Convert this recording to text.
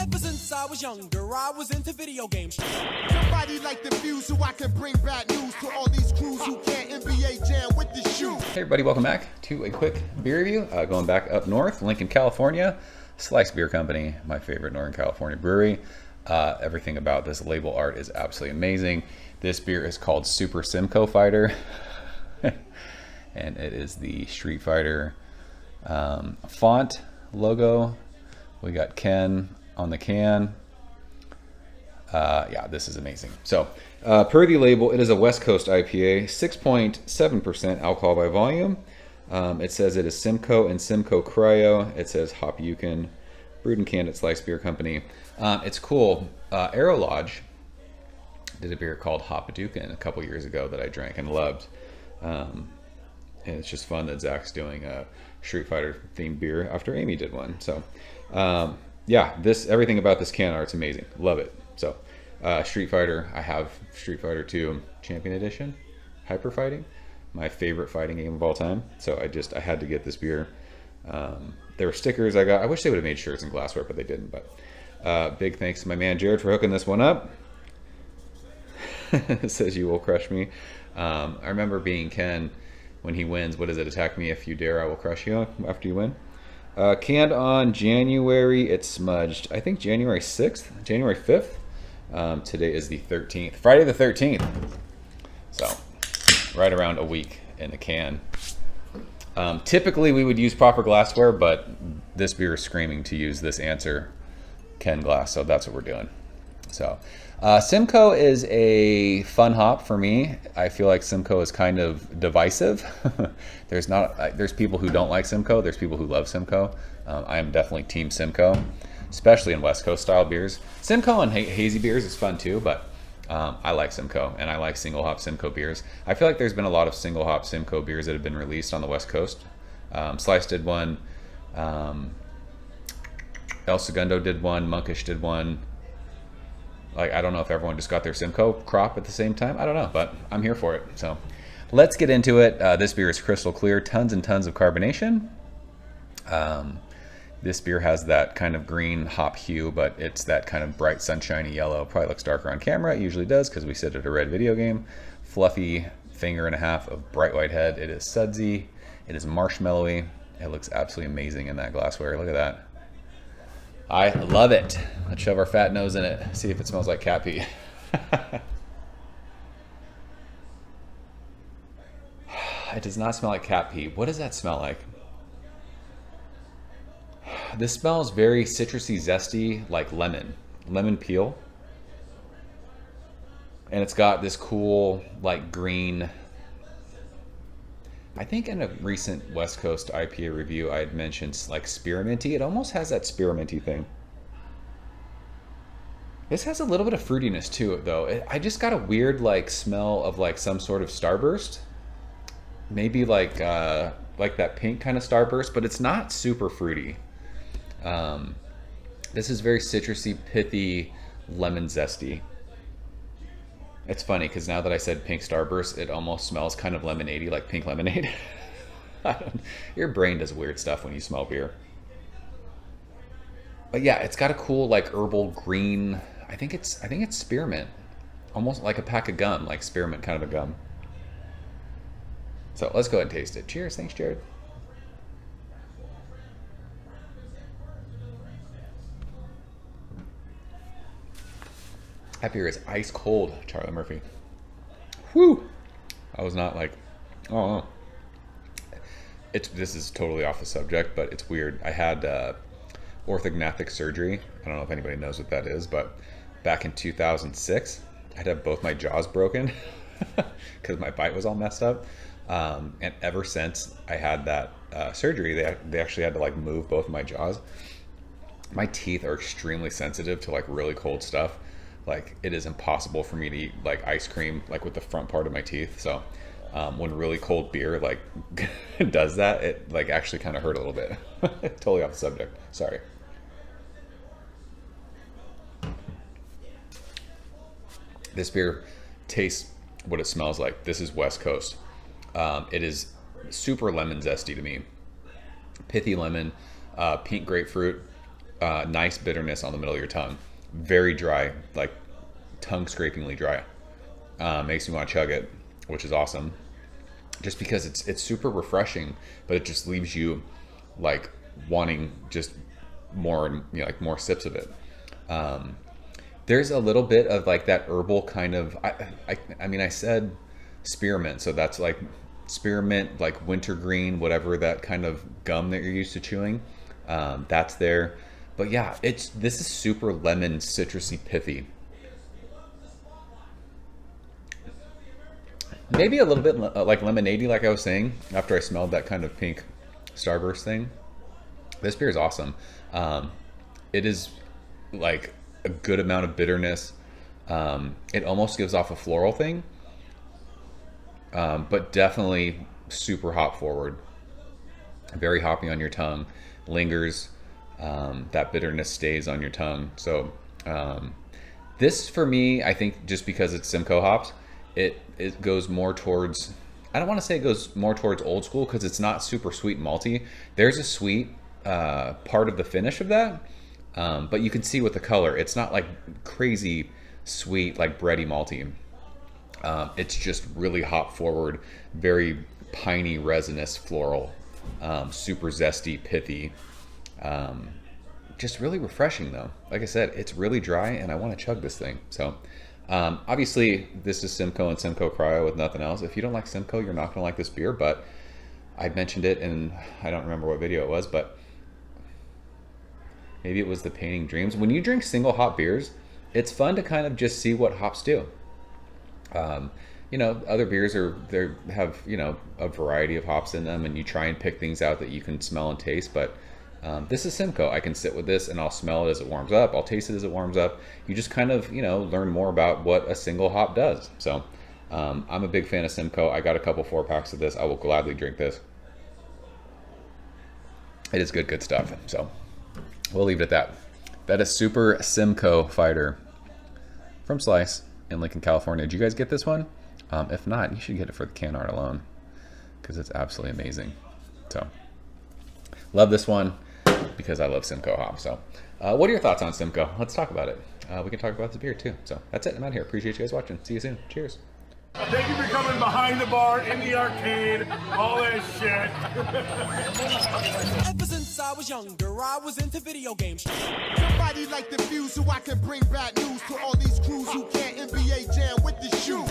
Ever since I was younger, I was into video games. Somebody like the Fuse so I can bring bad news to all these crews who can't NBA jam with the shoe. Hey everybody, welcome back to a quick beer review. Going back up north, Lincoln, California. Slice Beer Company, my favorite Northern California brewery. Everything about this label art is absolutely amazing. This beer is called Super Simcoe Fighter. And it is the Street Fighter font logo. We got Ken on the can. Yeah, this is amazing. So, per the label, it is a West Coast IPA, 6.7% alcohol by volume. It says it is Simcoe and Simcoe Cryo. It says Hop Yukon, brewed and canned at Slice Beer Company. It's cool. Aero Lodge did a beer called Hop Yukon a couple years ago that I drank and loved. And it's just fun that Zach's doing a Street Fighter themed beer after Amy did one. So, yeah, everything about this can art's amazing. Love it. So, Street Fighter, I have Street Fighter 2 Champion Edition, Hyper Fighting, my favorite fighting game of all time. So I had to get this beer. There were stickers I got. I wish they would have made shirts and glassware, but they didn't. But big thanks to my man Jared for hooking this one up. It says you will crush me. I remember being Ken when he wins. What does it? Attack me if you dare, I will crush you after you win. Canned on January, it's smudged. I think January 6th, January 5th. Today is the 13th, Friday the 13th. So, right around a week in the can. Typically, we would use proper glassware, but this beer is screaming to use this Answer Ken glass, so that's what we're doing. So, Simcoe is a fun hop for me. I feel like Simcoe is kind of divisive. There's people who don't like Simcoe. There's people who love Simcoe. I am definitely team Simcoe, especially in West Coast style beers. Simcoe and hazy beers is fun too, but I like Simcoe, and I like single hop Simcoe beers. I feel like there's been a lot of single hop Simcoe beers that have been released on the West Coast. Slice did one. El Segundo did one. Monkish did one. Like, I don't know if everyone just got their Simcoe crop at the same time. I don't know, but I'm here for it. So let's get into it. This beer is crystal clear, tons and tons of carbonation. This beer has that kind of green hop hue, but it's that kind of bright sunshiny yellow. Probably looks darker on camera. It usually does because we sit at a red video game. Fluffy finger and a half of bright white head. It is sudsy. It is marshmallowy. It looks absolutely amazing in that glassware. Look at that. I love it. Let's shove our fat nose in it. See if it smells like cat pee. It does not smell like cat pee. What does that smell like? This smells very citrusy, zesty, like lemon peel. And it's got this cool, like green. I think in a recent West Coast IPA review, I had mentioned like spearminty. It almost has that spearminty thing. This has a little bit of fruitiness to it, though. I just got a weird like smell of like some sort of Starburst. Maybe like that pink kind of Starburst, but it's not super fruity. This is very citrusy, pithy, lemon zesty. It's funny because now that I said pink Starburst, it almost smells kind of lemonade-y, like pink lemonade. Your brain does weird stuff when you smell beer. But yeah, it's got a cool like herbal green. I think it's spearmint, almost like a pack of gum, like spearmint kind of a gum. So let's go ahead and taste it. Cheers! Thanks, Jared. That beer is ice cold, Charlie Murphy. Whew! I was not like, oh no. This is totally off the subject, but it's weird. I had orthognathic surgery. I don't know if anybody knows what that is, but back in 2006, I'd have both my jaws broken because my bite was all messed up. And ever since I had that surgery, they actually had to like move both of my jaws. My teeth are extremely sensitive to like really cold stuff. Like, it is impossible for me to eat like ice cream like with the front part of my teeth. So when really cold beer like does that, it like actually kind of hurt a little bit. Totally off the subject, sorry. This beer tastes what it smells like. This is West Coast. It is super lemon zesty to me. Pithy lemon, pink grapefruit, nice bitterness on the middle of your tongue. Very dry, like tongue scrapingly dry. Makes me want to chug it, which is awesome. Just because it's super refreshing, but it just leaves you like wanting just more, like more sips of it. There's a little bit of like that herbal kind of, I mean, I said spearmint, so that's like spearmint, like wintergreen, whatever that kind of gum that you're used to chewing, that's there. But yeah, this is super lemon, citrusy, pithy. Maybe a little bit like lemonade-y, like I was saying, after I smelled that kind of pink Starburst thing. This beer is awesome. It is like a good amount of bitterness. It almost gives off a floral thing, but definitely super hop forward. Very hoppy on your tongue, lingers. That bitterness stays on your tongue. So this for me, I think just because it's Simcoe hops, it goes more towards, I don't want to say it goes more towards old school because it's not super sweet and malty. There's a sweet part of the finish of that, but you can see with the color, it's not like crazy sweet, like bready malty. It's just really hop forward, very piney, resinous, floral, super zesty, pithy. Just really refreshing though. Like I said, it's really dry and I want to chug this thing. So obviously this is Simcoe and Simcoe Cryo with nothing else. If you don't like Simcoe, you're not going to like this beer, but I mentioned it in, I don't remember what video it was, but maybe it was the Painting Dreams. When you drink single hop beers, it's fun to kind of just see what hops do. You know, other beers have, you know, a variety of hops in them and you try and pick things out that you can smell and taste, but this is Simcoe. I can sit with this and I'll smell it as it warms up. I'll taste it as it warms up. You just kind of, you know, learn more about what a single hop does. So I'm a big fan of Simcoe. I got a couple 4-packs of this. I will gladly drink this. It is good stuff. So we'll leave it at that. That is Super Simcoe Fighter from Slice in Lincoln, California. Did you guys get this one? If not, you should get it for the can art alone because it's absolutely amazing. So love this one because I love Simcoe hops. So what are your thoughts on Simcoe? Let's talk about it. We can talk about the beer too. So that's it. I'm out here. Appreciate you guys watching. See you soon. Cheers. Thank you for coming behind the bar, in the arcade, all that shit. Ever since I was younger, I was into video games. Somebody like the fuse so I can bring bad news to all these crews who can't NBA jam with the shoe.